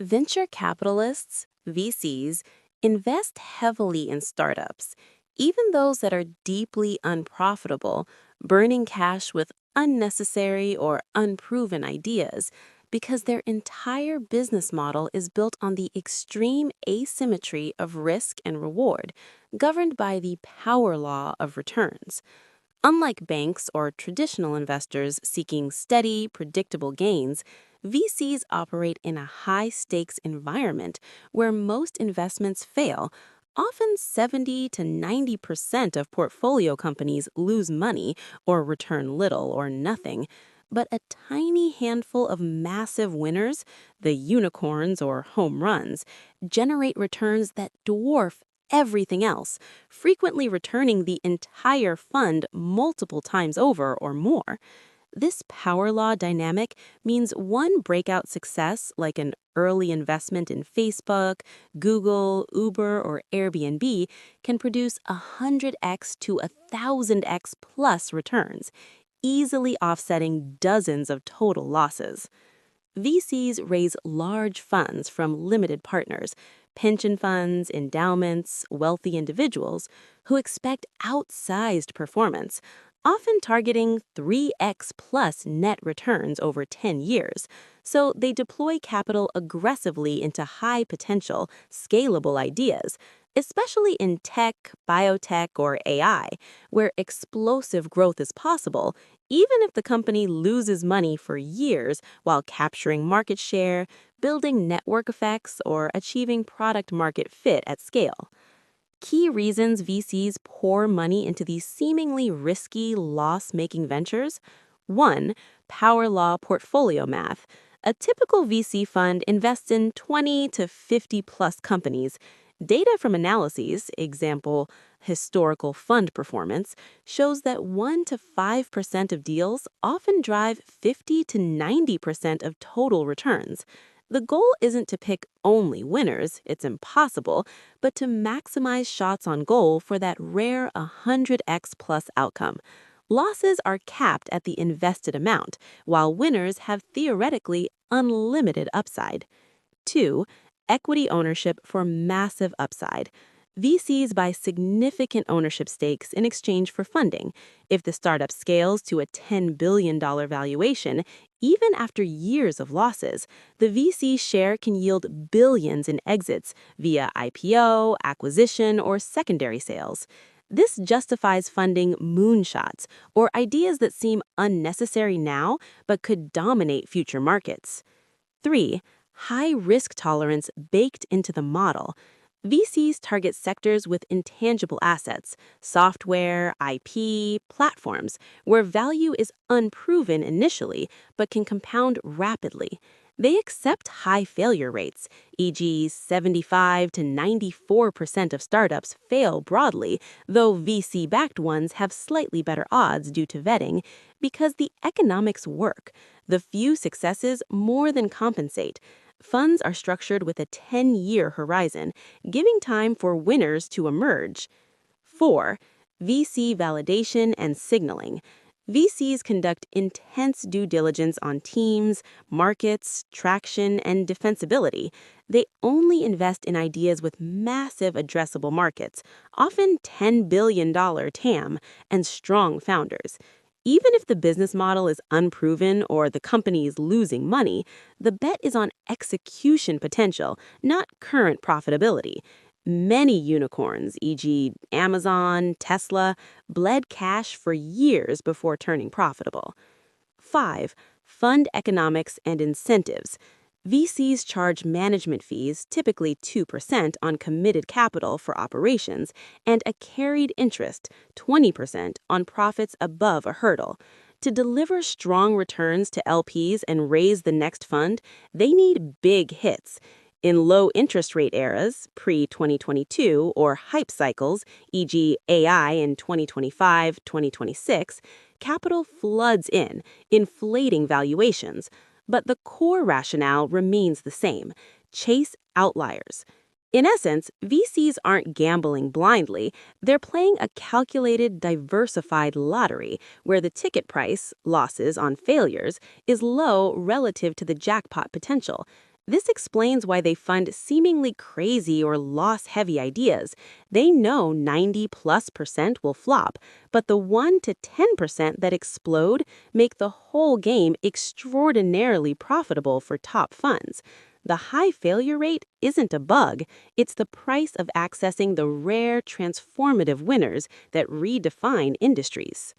Venture capitalists, VCs, invest heavily in startups, even those that are deeply unprofitable, burning cash with unnecessary or unproven ideas because their entire business model is built on the extreme asymmetry of risk and reward, governed by the power law of returns. Unlike banks or traditional investors seeking steady, predictable gains, VCs operate in a high stakes environment where most investments fail. Often 70 to 90% of portfolio companies lose money or return little or nothing, but a tiny handful of massive winners, the unicorns or home runs, generate returns that dwarf everything else, frequently returning the entire fund multiple times over or more. This power law dynamic means one breakout success, like an early investment in Facebook, Google, Uber, or Airbnb, can produce 100x to 1,000x plus returns, easily offsetting dozens of total losses. VCs raise large funds from limited partners, pension funds, endowments, wealthy individuals who expect outsized performance, often targeting 3x plus net returns over 10 years. So they deploy capital aggressively into high potential, scalable ideas, especially in tech, biotech, or AI, where explosive growth is possible, even if the company loses money for years while capturing market share, building network effects, or achieving product market fit at scale. Key reasons VCs pour money into these seemingly risky, loss making ventures: 1. Power law portfolio math. A typical VC fund invests in 20 to 50 plus companies. Data from analyses, example, historical fund performance, shows that 1 to 5% of deals often drive 50 to 90% of total returns. The goal isn't to pick only winners, it's impossible, but to maximize shots on goal for that rare 100x plus outcome. Losses are capped at the invested amount, while winners have theoretically unlimited upside. 2. Equity ownership for massive upside. VCs buy significant ownership stakes in exchange for funding. If the startup scales to a $10 billion valuation, even after years of losses, the VC share can yield billions in exits via IPO, acquisition, or secondary sales. This justifies funding moonshots, or ideas that seem unnecessary now but could dominate future markets. 3. High risk tolerance baked into the model. VCs target sectors with intangible assets, software, IP, platforms, where value is unproven initially but can compound rapidly. They accept high failure rates, e.g., 75 to 94% of startups fail broadly, though VC backed ones have slightly better odds due to vetting, because the economics work. The few successes more than compensate. Funds are structured with a 10-year horizon, giving time for winners to emerge. 4. VC validation and signaling. VCs conduct intense due diligence on teams, markets, traction, and defensibility. They only invest in ideas with massive addressable markets, often $10 billion TAM, and strong founders. Even if the business model is unproven or the company is losing money, the bet is on execution potential, not current profitability. Many unicorns, e.g., Amazon, Tesla, bled cash for years before turning profitable. 5. Fund economics and incentives. VCs charge management fees, typically 2% on committed capital for operations, and a carried interest, 20% on profits above a hurdle. To deliver strong returns to LPs and raise the next fund, they need big hits. In low interest rate eras, pre 2022, or hype cycles, e.g., AI in 2025, 2026, capital floods in, inflating valuations. But the core rationale remains the same: chase outliers. In essence, VCs aren't gambling blindly, they're playing a calculated, diversified lottery where the ticket price, losses on failures, is low relative to the jackpot potential. This explains why they fund seemingly crazy or loss-heavy ideas. They know 90+% will flop, but the 1 to 10% that explode make the whole game extraordinarily profitable for top funds. The high failure rate isn't a bug, it's the price of accessing the rare transformative winners that redefine industries.